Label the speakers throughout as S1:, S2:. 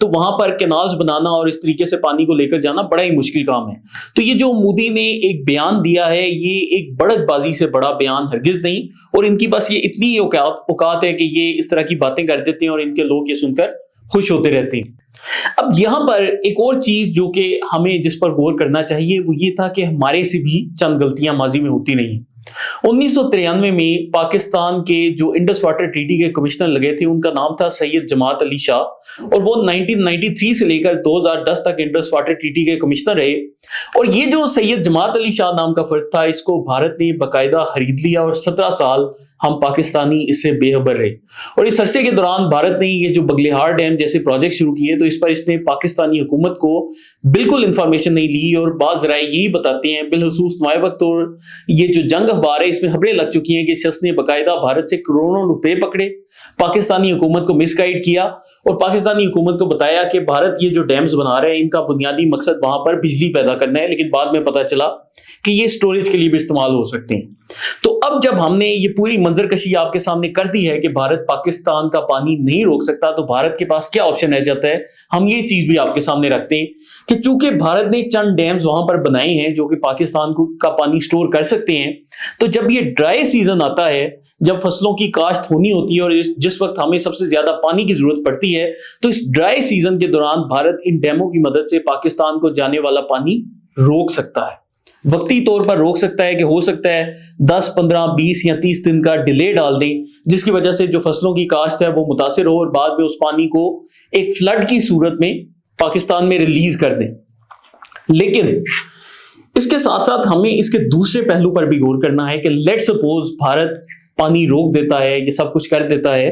S1: تو وہاں پر کینالز بنانا اور اس طریقے سے پانی کو لے کر جانا بڑا ہی مشکل کام ہے. تو یہ جو مودی نے ایک بیان دیا ہے یہ ایک بڑک بازی سے بڑا بیان ہرگز نہیں, اور ان کی بس یہ اتنی اوقات ہے کہ یہ اس طرح کی باتیں کر دیتے ہیں اور ان کے لوگ یہ سن کر خوش ہوتے رہتے ہیں. اب یہاں پر ایک اور چیز جو کہ ہمیں جس پر غور کرنا چاہیے وہ یہ تھا کہ ہمارے سے بھی چند غلطیاں ماضی میں ہوتی نہیں ہیں. 1993 میں پاکستان کے جو انڈس واٹر ٹریٹی کے کمشنر لگے تھے ان کا نام تھا سید جماعت علی شاہ, اور وہ 1993 سے لے کر 2010 تک انڈس واٹر ٹریٹی کے کمشنر رہے. اور یہ جو سید جماعت علی شاہ نام کا فرد تھا اس کو بھارت نے باقاعدہ خرید لیا, اور 17 سال ہم پاکستانی اس سے بے خبر رہے. اور اس عرصے کے دوران بھارت نے یہ جو بگلیہار ڈیم جیسے پروجیکٹ شروع کیے تو اس پر اس نے پاکستانی حکومت کو بالکل انفارمیشن نہیں لی, اور بعض ذرائع یہی بتاتے ہیں بالخصوص نوائے وقت اور یہ جو جنگ اخبار ہے اس میں خبریں لگ چکی ہیں کہ شخص نے باقاعدہ بھارت سے کروڑوں روپے پکڑے, پاکستانی حکومت کو مس گائیڈ کیا اور پاکستانی حکومت کو بتایا کہ بھارت یہ جو ڈیمز بنا رہے ہیں ان کا بنیادی مقصد وہاں پر بجلی پیدا کرنا ہے, لیکن بعد میں پتا چلا کہ یہ سٹوریج کے لیے بھی استعمال ہو سکتے ہیں. تو اب جب ہم نے یہ پوری منظر کشی آپ کے سامنے کر دی ہے کہ بھارت پاکستان کا پانی نہیں روک سکتا, تو بھارت کے پاس کیا آپشن رہ جاتا ہے. ہم یہ چیز بھی آپ کے سامنے رکھتے ہیں کہ چونکہ بھارت نے چند ڈیمز وہاں پر بنائے ہیں جو کہ پاکستان کا پانی سٹور کر سکتے ہیں, تو جب یہ ڈرائی سیزن آتا ہے, جب فصلوں کی کاشت ہونی ہوتی ہے اور جس وقت ہمیں سب سے زیادہ پانی کی ضرورت پڑتی ہے, تو اس ڈرائی سیزن کے دوران بھارت ان ڈیموں کی مدد سے پاکستان کو جانے والا پانی روک سکتا ہے. وقتی طور پر روک سکتا ہے کہ ہو سکتا ہے 10, 15, 20 یا 30 دن کا ڈیلے ڈال دیں, جس کی وجہ سے جو فصلوں کی کاشت ہے وہ متاثر ہو اور بعد میں اس پانی کو ایک فلڈ کی صورت میں پاکستان میں ریلیز کر دیں. لیکن اس کے ساتھ ساتھ ہمیں اس کے دوسرے پہلو پر بھی غور کرنا ہے کہ لیٹ سپوز بھارت پانی روک دیتا ہے, یہ سب کچھ کر دیتا ہے,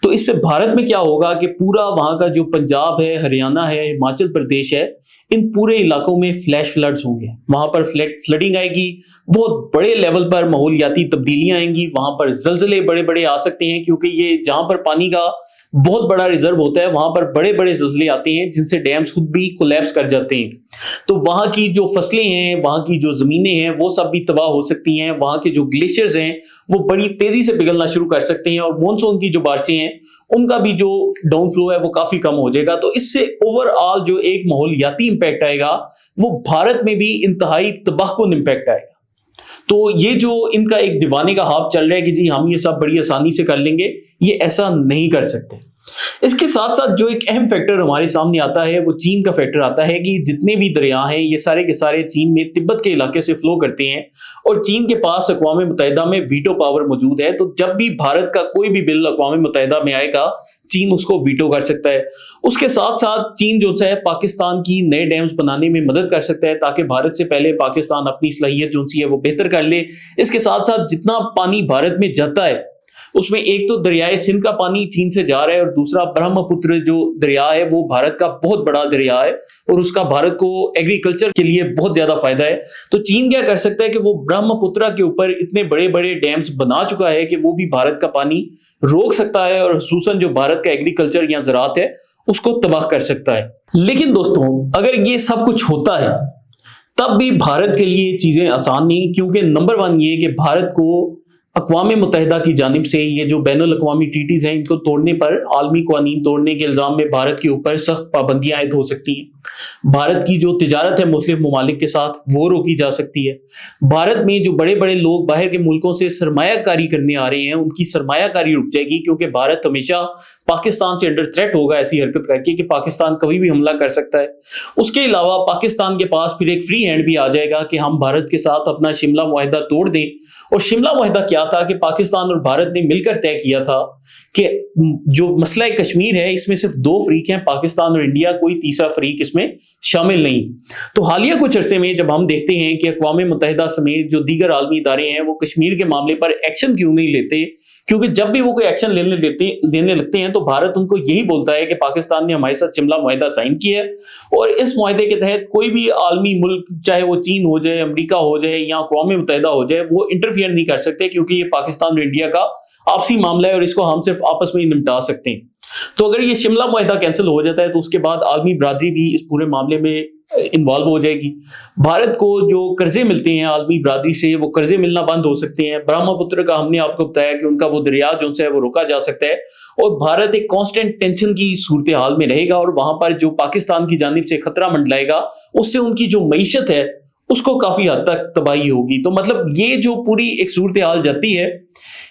S1: تو اس سے بھارت میں کیا ہوگا کہ پورا وہاں کا جو پنجاب ہے, ہریانہ ہے, ہماچل پردیش ہے, ان پورے علاقوں میں فلیش فلڈز ہوں گے. وہاں پر فلڈنگ آئے گی, بہت بڑے لیول پر ماحولیاتی تبدیلیاں آئیں گی, وہاں پر زلزلے بڑے بڑے آ سکتے ہیں, کیونکہ یہ جہاں پر پانی کا بہت بڑا ریزرو ہوتا ہے وہاں پر بڑے بڑے زلزلے آتے ہیں جن سے ڈیمز خود بھی کولیپس کر جاتے ہیں. تو وہاں کی جو فصلیں ہیں, وہاں کی جو زمینیں ہیں وہ سب بھی تباہ ہو سکتی ہیں. وہاں کے جو گلیشیئرز ہیں وہ بڑی تیزی سے پگھلنا شروع کر سکتے ہیں, اور مونسون کی جو بارشیں ہیں ان کا بھی جو ڈاؤن فلو ہے وہ کافی کم ہو جائے گا. تو اس سے اوور آل جو ایک ماحولیاتی امپیکٹ آئے گا وہ بھارت میں بھی انتہائی تباہ کن امپیکٹ آئے گا. تو یہ جو ان کا ایک دیوانے کا ہاپ چل رہا ہے کہ جی ہم یہ سب بڑی آسانی سے کر لیں گے, یہ ایسا نہیں کر سکتے. اس کے ساتھ ساتھ جو ایک اہم فیکٹر ہمارے سامنے آتا ہے وہ چین کا فیکٹر آتا ہے کہ جتنے بھی دریا ہیں یہ سارے کے سارے چین میں تبت کے علاقے سے فلو کرتے ہیں, اور چین کے پاس اقوام متحدہ میں ویٹو پاور موجود ہے. تو جب بھی بھارت کا کوئی بھی بل اقوام متحدہ میں آئے گا چین اس کو ویٹو کر سکتا ہے. اس کے ساتھ ساتھ چین جو ہے پاکستان کی نئے ڈیمز بنانے میں مدد کر سکتا ہے تاکہ بھارت سے پہلے پاکستان اپنی صلاحیت جو سی ہے وہ بہتر کر لے. اس کے ساتھ ساتھ جتنا پانی بھارت میں جاتا ہے اس میں ایک تو دریائے سندھ کا پانی چین سے جا رہا ہے, اور دوسرا برہم پتر جو دریا ہے وہ بھارت کا بہت بڑا دریا ہے, اور اس کا بھارت کو ایگریکلچر کے لیے بہت زیادہ فائدہ ہے. تو چین کیا کر سکتا ہے کہ وہ برہم پترا کے اوپر اتنے بڑے بڑے ڈیمز بنا چکا ہے کہ وہ بھی بھارت کا پانی روک سکتا ہے, اور خصوصاً جو بھارت کا ایگریکلچر یا زراعت ہے اس کو تباہ کر سکتا ہے. لیکن دوستوں اگر یہ سب کچھ ہوتا ہے تب بھی بھارت کے لیے چیزیں آسان نہیں, کیونکہ نمبر 1 یہ کہ بھارت کو اقوام متحدہ کی جانب سے یہ جو بین الاقوامی ٹریٹیز ہیں ان کو توڑنے پر, عالمی قوانین توڑنے کے الزام میں بھارت کے اوپر سخت پابندیاں عائد ہو سکتی ہیں. بھارت کی جو تجارت ہے مختلف ممالک کے ساتھ وہ روکی جا سکتی ہے. بھارت میں جو بڑے بڑے لوگ باہر کے ملکوں سے سرمایہ کاری کرنے آ رہے ہیں ان کی سرمایہ کاری رک جائے گی, کیونکہ بھارت ہمیشہ پاکستان سے انڈر تھریٹ ہوگا ایسی حرکت کر کے کہ پاکستان کبھی بھی حملہ کر سکتا ہے. اس کے علاوہ پاکستان کے پاس پھر ایک فری ہینڈ بھی آ جائے گا کہ ہم بھارت کے ساتھ اپنا شملہ معاہدہ توڑ دیں. اور شملہ معاہدہ کیا تھا کہ پاکستان اور بھارت نے مل کر طے کیا تھا کہ جو مسئلہ کشمیر ہے اس میں صرف 2 فریق ہیں, پاکستان اور انڈیا, کوئی تیسرا فریق اس میں شامل نہیں. تو حالیہ کچھ عرصے میں جب ہم دیکھتے ہیں کہ اقوام متحدہ سمیت جو دیگر عالمی ادارے ہیں وہ کشمیر کے معاملے پر ایکشن کیوں نہیں لیتے, کیونکہ جب بھی وہ کوئی ایکشن لینے لگتے ہیں تو بھارت ان کو یہی بولتا ہے کہ پاکستان نے ہمارے ساتھ شملہ معاہدہ سائن کیا ہے, اور اس معاہدے کے تحت کوئی بھی عالمی ملک چاہے وہ چین ہو جائے, امریکہ ہو جائے یا اقوام متحدہ ہو جائے, وہ انٹرفیئر نہیں کر سکتے, کیونکہ یہ پاکستان اور انڈیا کا آپسی معاملہ ہے اور اس کو ہم صرف آپس میں ہی نمٹا سکتے ہیں. تو اگر یہ شملہ معاہدہ کینسل ہو جاتا ہے تو اس کے بعد عالمی برادری بھی اس پورے معاملے میں انوالو ہو جائے گی. بھارت کو جو قرضے ملتے ہیں عالمی برادری سے وہ قرضے ملنا بند ہو سکتے ہیں. برہما پتر کا ہم نے آپ کو بتایا کہ ان کا وہ دریا جو ہے وہ روکا جا سکتا ہے, اور بھارت ایک کانسٹنٹ ٹینشن کی صورتحال میں رہے گا, اور وہاں پر جو پاکستان کی جانب سے خطرہ منڈلائے گا اس سے ان کی جو معیشت ہے اس کو کافی حد تک تباہی ہوگی. تو مطلب یہ جو پوری ایک صورتحال جاتی ہے,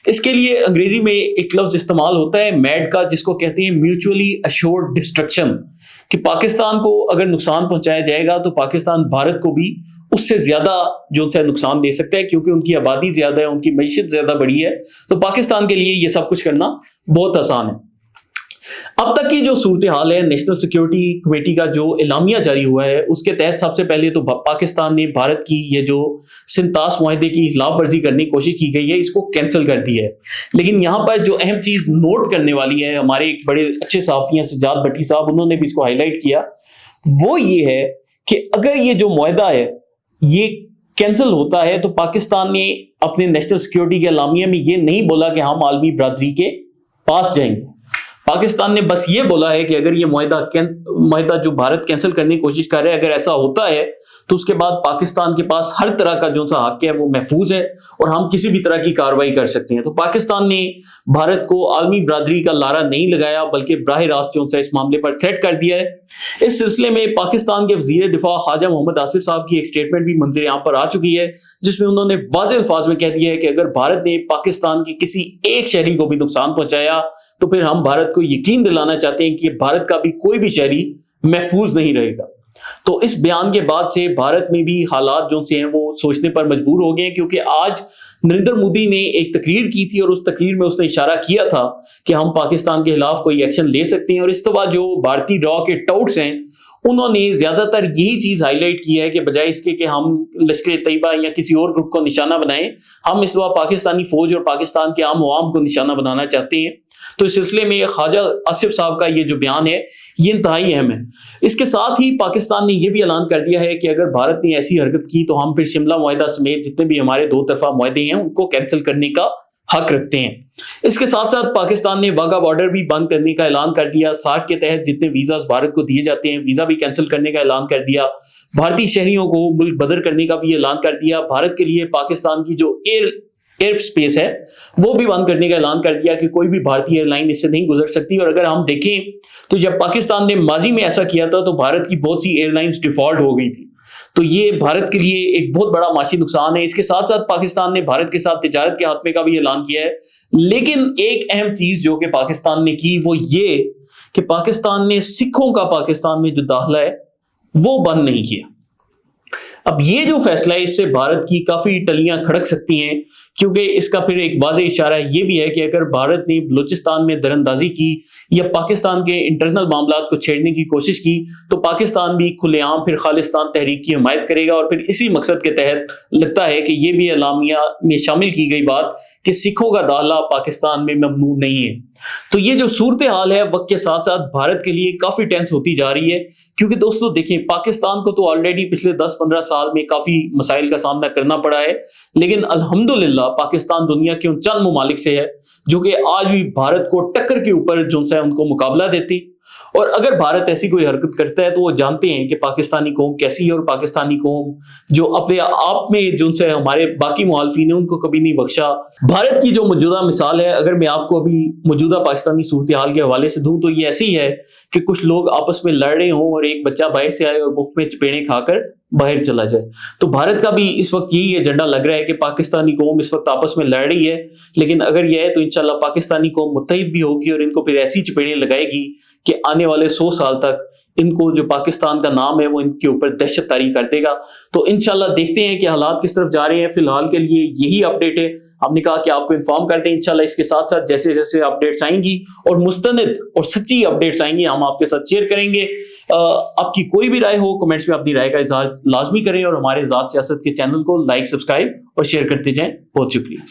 S1: اس کے لیے انگریزی میں ایک لفظ استعمال ہوتا ہے میڈ کا, جس کو کہتے ہیں میوچولی ایشورڈ ڈسٹرکشن, کہ پاکستان کو اگر نقصان پہنچایا جائے گا تو پاکستان بھارت کو بھی اس سے زیادہ جو ہے نقصان دے سکتا ہے, کیونکہ ان کی آبادی زیادہ ہے, ان کی معیشت زیادہ بڑی ہے. تو پاکستان کے لیے یہ سب کچھ کرنا بہت آسان ہے. اب تک کی جو صورتحال ہے, نیشنل سیکیورٹی کمیٹی کا جو اعلامیہ جاری ہوا ہے اس کے تحت سب سے پہلے تو پاکستان نے بھارت کی یہ جو سنتاس معاہدے کی خلاف ورزی کرنے کی کوشش کی گئی ہے اس کو کینسل کر دی ہے. لیکن یہاں پر جو اہم چیز نوٹ کرنے والی ہے, ہمارے ایک بڑے اچھے صحافی ہیں سجاد بھٹی صاحب, انہوں نے بھی اس کو ہائی لائٹ کیا, وہ یہ ہے کہ اگر یہ جو معاہدہ ہے یہ کینسل ہوتا ہے تو پاکستان نے اپنے نیشنل سیکیورٹی کے اعلامیہ میں یہ نہیں بولا کہ ہم عالمی برادری کے پاس جائیں گے. پاکستان نے بس یہ بولا ہے کہ اگر یہ معاہدہ جو بھارت کینسل کرنے کی کوشش کر رہا ہے اگر ایسا ہوتا ہے تو اس کے بعد پاکستان کے پاس ہر طرح کا جو سا حق ہے وہ محفوظ ہے اور ہم کسی بھی طرح کی کارروائی کر سکتے ہیں. تو پاکستان نے بھارت کو عالمی برادری کا لارا نہیں لگایا بلکہ براہ راست جو سا اس معاملے پر تھریٹ کر دیا ہے. اس سلسلے میں پاکستان کے وزیر دفاع خواجہ محمد آصف صاحب کی ایک سٹیٹمنٹ بھی منظر عام پر آ چکی ہے, جس میں انہوں نے واضح الفاظ میں کہہ دیا ہے کہ اگر بھارت نے پاکستان کے کسی ایک شہری کو بھی نقصان پہنچایا تو پھر ہم بھارت کو یقین دلانا چاہتے ہیں کہ بھارت کا بھی کوئی بھی شہری محفوظ نہیں رہے گا. تو اس بیان کے بعد سے بھارت میں بھی حالات جو سے ہیں وہ سوچنے پر مجبور ہو گئے ہیں, کیونکہ آج نریندر مودی نے ایک تقریر کی تھی اور اس تقریر میں اس نے اشارہ کیا تھا کہ ہم پاکستان کے خلاف کوئی ایکشن لے سکتے ہیں, اور اس طرح جو بھارتی ڈرا کے ٹاؤٹس ہیں انہوں نے زیادہ تر یہی چیز ہائی لائٹ کی ہے کہ بجائے اس کے کہ ہم لشکر طیبہ یا کسی اور گروپ کو نشانہ بنائیں, ہم اس وقت پاکستانی فوج اور پاکستان کے عام عوام کو نشانہ بنانا چاہتے ہیں. تو اس سلسلے میں خواجہ آصف صاحب کا یہ جو بیان ہے یہ انتہائی اہم ہے. اس کے ساتھ ہی پاکستان نے یہ بھی اعلان کر دیا ہے کہ اگر بھارت نے ایسی حرکت کی تو ہم پھر شملہ معاہدہ سمیت جتنے بھی ہمارے دو طرفہ معاہدے ہیں ان کو کینسل کرنے کا حق رکھتے ہیں. اس کے ساتھ ساتھ پاکستان نے واگا بارڈر بھی بند کرنے کا اعلان کر دیا. سارک کے تحت جتنے ویزاز بھارت کو دیے جاتے ہیں ویزا بھی کینسل کرنے کا اعلان کر دیا. بھارتی شہریوں کو ملک بدر کرنے کا بھی اعلان کر دیا. بھارت کے لیے پاکستان کی جو ایئر سپیس ہے وہ بھی بند کرنے کا اعلان کر دیا کہ کوئی بھی بھارتی ایئر لائن اس سے نہیں گزر سکتی. اور اگر ہم دیکھیں تو جب پاکستان نے ماضی میں ایسا کیا تھا تو بھارت کی بہت سی ایئر لائنز ڈیفالٹ ہو گئی تھی. تو یہ بھارت کے لیے ایک بہت بڑا معاشی نقصان ہے. اس کے ساتھ ساتھ پاکستان نے بھارت کے ساتھ تجارت کے خاتمے کا بھی اعلان کیا ہے. لیکن ایک اہم چیز جو کہ پاکستان نے کی وہ یہ کہ پاکستان نے سکھوں کا پاکستان میں جو داخلہ ہے وہ بند نہیں کیا. اب یہ جو فیصلہ ہے اس سے بھارت کی کافی ٹلیاں کھڑک سکتی ہیں, کیونکہ اس کا پھر ایک واضح اشارہ یہ بھی ہے کہ اگر بھارت نے بلوچستان میں دراندازی کی یا پاکستان کے انٹرنل معاملات کو چھیڑنے کی کوشش کی تو پاکستان بھی کھلے عام پھر خالصتان تحریک کی حمایت کرے گا. اور پھر اسی مقصد کے تحت لگتا ہے کہ یہ بھی اعلامیہ میں شامل کی گئی بات کہ سکھوں کا داخلہ پاکستان میں ممنوع نہیں ہے. تو یہ جو صورتحال ہے وقت کے ساتھ ساتھ بھارت کے لیے کافی ٹینس ہوتی جا رہی ہے, کیونکہ دوستو دیکھیں پاکستان کو تو آلریڈی پچھلے 10-15 سال میں کافی مسائل کا سامنا کرنا پڑا ہے, لیکن الحمدللہ پاکستان دنیا کے ان چند ممالک سے ہے جو کہ آج بھی بھارت کو ٹکر کے اوپر جو ہے ان کو مقابلہ دیتی. اور اگر بھارت ایسی کوئی حرکت کرتا ہے تو وہ جانتے ہیں کہ پاکستانی قوم کیسی ہے, اور پاکستانی قوم جو اپنے آپ میں جو سے ہمارے باقی مخالفین ہیں ان کو کبھی نہیں بخشا. بھارت کی جو موجودہ مثال ہے اگر میں آپ کو ابھی موجودہ پاکستانی صورتحال کے حوالے سے دوں تو یہ ایسی ہے کہ کچھ لوگ آپس میں لڑ رہے ہوں اور ایک بچہ باہر سے آئے اور مفت میں چپیڑیں کھا کر باہر چلا جائے. تو بھارت کا بھی اس وقت یہی ایجنڈا لگ رہا ہے کہ پاکستانی قوم اس وقت آپس میں لڑ رہی ہے, لیکن اگر یہ ہے تو انشاءاللہ پاکستانی قوم متحد بھی ہوگی اور ان کو پھر ایسی چپیڑیں لگائے گی کہ آنے والے 100 سال تک ان کو جو پاکستان کا نام ہے وہ ان کے اوپر دہشت طاری کر دے گا. تو انشاءاللہ دیکھتے ہیں کہ حالات کس طرف جا رہے ہیں. فی الحال کے لیے یہی اپڈیٹ ہے, ہم نے کہا کہ آپ کو انفارم کرتے ہیں. انشاءاللہ اس کے ساتھ ساتھ جیسے جیسے اپڈیٹس آئیں گی اور مستند اور سچی اپڈیٹس آئیں گی ہم آپ کے ساتھ شیئر کریں گے. آپ کی کوئی بھی رائے ہو کمنٹس میں اپنی رائے کا اظہار لازمی کریں, اور ہمارے ذات سیاست کے چینل کو لائک سبسکرائب اور شیئر کرتے جائیں. بہت شکریہ.